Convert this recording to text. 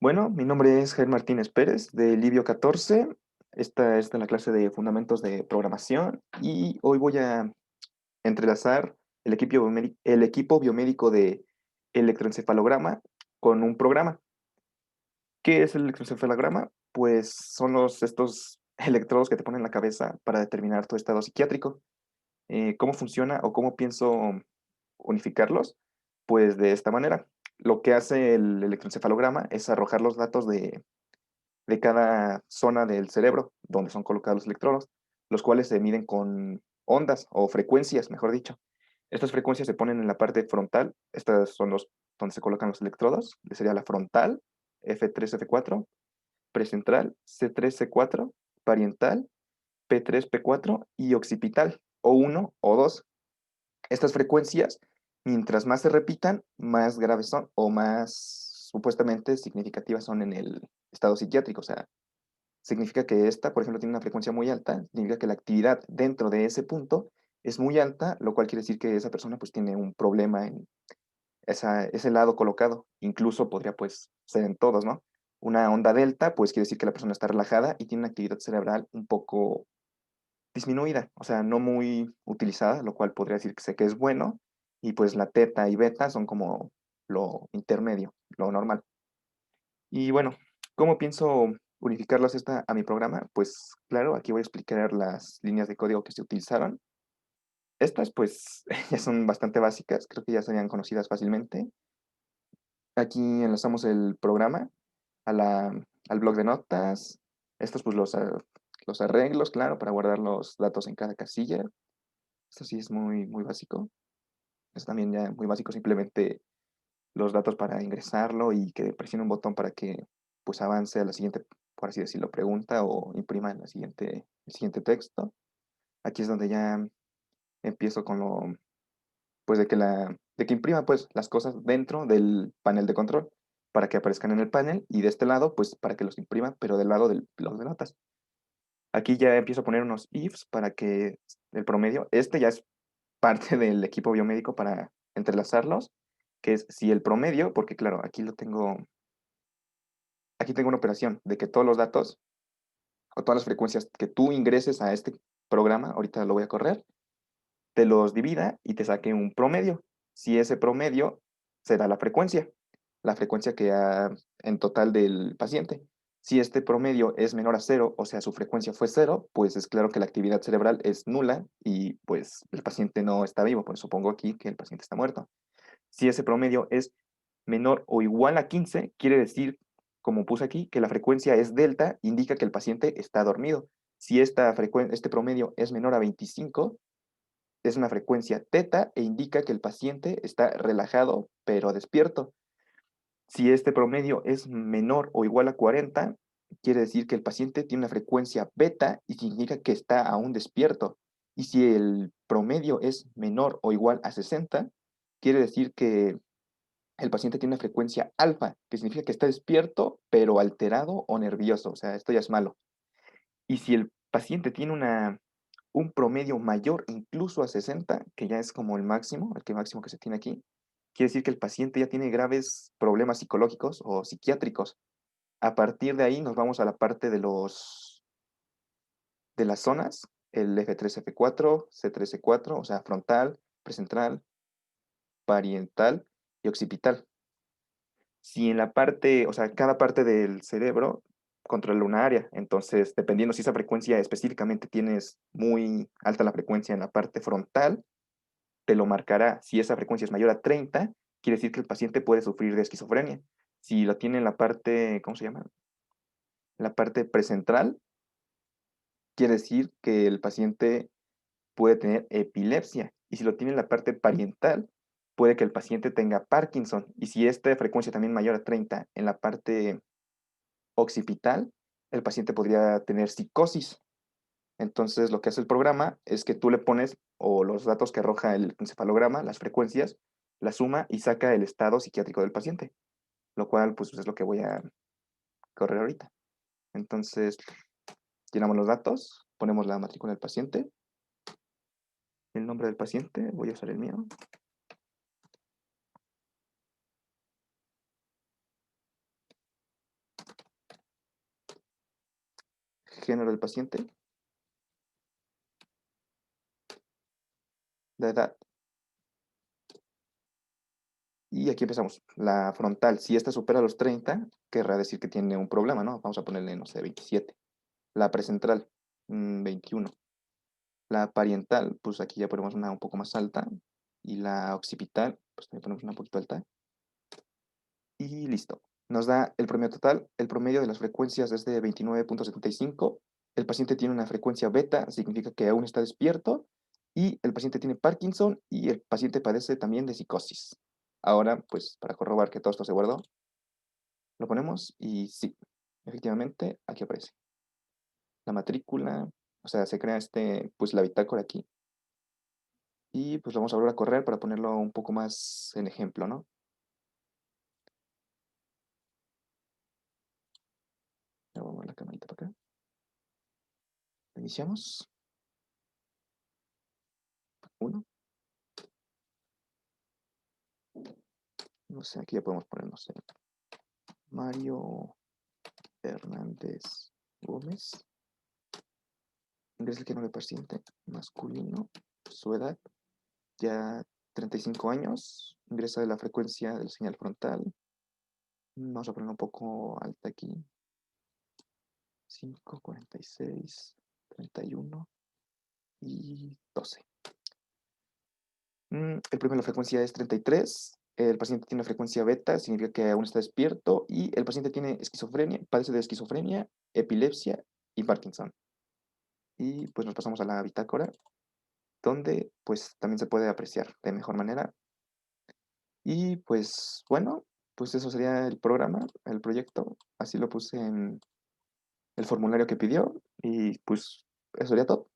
Bueno, mi nombre es Jair Martínez Pérez de Libio 14. Esta es de la clase de Fundamentos de Programación y hoy voy a entrelazar el equipo biomédico de electroencefalograma con un programa. ¿Qué es el electroencefalograma? Pues son estos electrodos que te ponen en la cabeza para determinar tu estado psiquiátrico. ¿Cómo funciona o cómo pienso unificarlos? Pues de esta manera. Lo que hace el electroencefalograma es arrojar los datos de cada zona del cerebro donde son colocados los electrodos, los cuales se miden con ondas o frecuencias, mejor dicho. Estas frecuencias se ponen en la parte frontal, estas son los donde se colocan los electrodos, que sería la frontal, F3, F4, precentral, C3, C4, parietal, P3, P4 y occipital, O1 o 2. Estas frecuencias, mientras más se repitan, más graves son o más supuestamente significativas son en el estado psiquiátrico. O sea, significa que esta, por ejemplo, tiene una frecuencia muy alta, significa que la actividad dentro de ese punto es muy alta, lo cual quiere decir que esa persona pues tiene un problema en ese lado colocado. Incluso podría pues ser en todos, ¿no? Una onda delta pues quiere decir que la persona está relajada y tiene una actividad cerebral un poco disminuida, o sea, no muy utilizada, lo cual podría decir que sé que es bueno. Y pues la teta y beta son como lo intermedio, lo normal. Y bueno, ¿cómo pienso unificarlas a mi programa? Pues claro, aquí voy a explicar las líneas de código que se utilizaron. Estas pues ya son bastante básicas, creo que ya serían conocidas fácilmente. Aquí enlazamos el programa a al blog de notas. Estos pues los arreglos, claro, para guardar los datos en cada casilla. Esto sí es muy, muy básico. Es también ya muy básico, simplemente los datos para ingresarlo y que presione un botón para que pues avance a la siguiente, por así decirlo, pregunta o imprima el siguiente texto. Aquí es donde ya empiezo con pues de que imprima pues las cosas dentro del panel de control para que aparezcan en el panel y de este lado pues para que los imprima, pero del lado del blog de notas. Aquí ya empiezo a poner unos ifs para que el promedio, este ya es parte del equipo biomédico para entrelazarlos, que es si el promedio, porque claro, aquí tengo una operación de que todos los datos o todas las frecuencias que tú ingreses a este programa, ahorita lo voy a correr, te los divida y te saque un promedio. Si ese promedio será la frecuencia que ha en total del paciente. Si este promedio es menor a cero, o sea, su frecuencia fue cero, pues es claro que la actividad cerebral es nula y pues el paciente no está vivo, pues supongo aquí que el paciente está muerto. Si ese promedio es menor o igual a 15, quiere decir, como puse aquí, que la frecuencia es delta, indica que el paciente está dormido. Si este promedio es menor a 25, es una frecuencia teta e indica que el paciente está relajado pero despierto. Si este promedio es menor o igual a 40, quiere decir que el paciente tiene una frecuencia beta y significa que está aún despierto. Y si el promedio es menor o igual a 60, quiere decir que el paciente tiene una frecuencia alfa, que significa que está despierto, pero alterado o nervioso. O sea, esto ya es malo. Y si el paciente tiene un promedio mayor incluso a 60, que ya es como el máximo, el que máximo que se tiene aquí, quiere decir que el paciente ya tiene graves problemas psicológicos o psiquiátricos. A partir de ahí nos vamos a la parte de las zonas, el F3, F4, C3, C4, o sea, frontal, precentral, parietal y occipital. Si en la parte, o sea, cada parte del cerebro controla una área, entonces dependiendo si esa frecuencia específicamente tienes muy alta la frecuencia en la parte frontal, te lo marcará. Si esa frecuencia es mayor a 30, quiere decir que el paciente puede sufrir de esquizofrenia. Si lo tiene en la parte, ¿cómo se llama? La parte precentral, quiere decir que el paciente puede tener epilepsia. Y si lo tiene en la parte parietal, puede que el paciente tenga Parkinson. Y si esta frecuencia también mayor a 30 en la parte occipital, el paciente podría tener psicosis. Entonces, lo que hace el programa es que tú le pones o los datos que arroja el encefalograma, las frecuencias, la suma y saca el estado psiquiátrico del paciente, lo cual pues es lo que voy a correr ahorita. Entonces, llenamos los datos, ponemos la matrícula del paciente, el nombre del paciente, voy a usar el mío, género del paciente, la edad. Y aquí empezamos. La frontal, si esta supera los 30, querrá decir que tiene un problema, ¿no? Vamos a ponerle, no sé, 27. La precentral, 21. La parietal, pues aquí ya ponemos una un poco más alta. Y la occipital, pues también ponemos una un poquito alta. Y listo. Nos da el promedio total. El promedio de las frecuencias es de 29,75. El paciente tiene una frecuencia beta, significa que aún está despierto. Y el paciente tiene Parkinson y el paciente padece también de psicosis. Ahora, pues para corroborar que todo esto se guardó, lo ponemos y sí, efectivamente, aquí aparece la matrícula, o sea, se crea pues la bitácora aquí. Y pues lo vamos a volver a correr para ponerlo un poco más en ejemplo, ¿no? Le voy a mover la camarita para acá. Iniciamos. Uno. No sé, aquí ya podemos poner, no sé, Mario Hernández Gómez. Ingresa el género de paciente masculino. Su edad, ya 35 años. Ingresa de la frecuencia del señal frontal. Vamos a ponerlo un poco alta aquí. 5, 46, 31 y 12. El premio de la frecuencia es 33. El paciente tiene frecuencia beta, significa que aún está despierto. Y el paciente tiene esquizofrenia, padece de esquizofrenia, epilepsia y Parkinson. Y pues nos pasamos a la bitácora, donde pues también se puede apreciar de mejor manera. Y pues bueno, pues eso sería el programa, el proyecto. Así lo puse en el formulario que pidió. Y pues eso sería todo.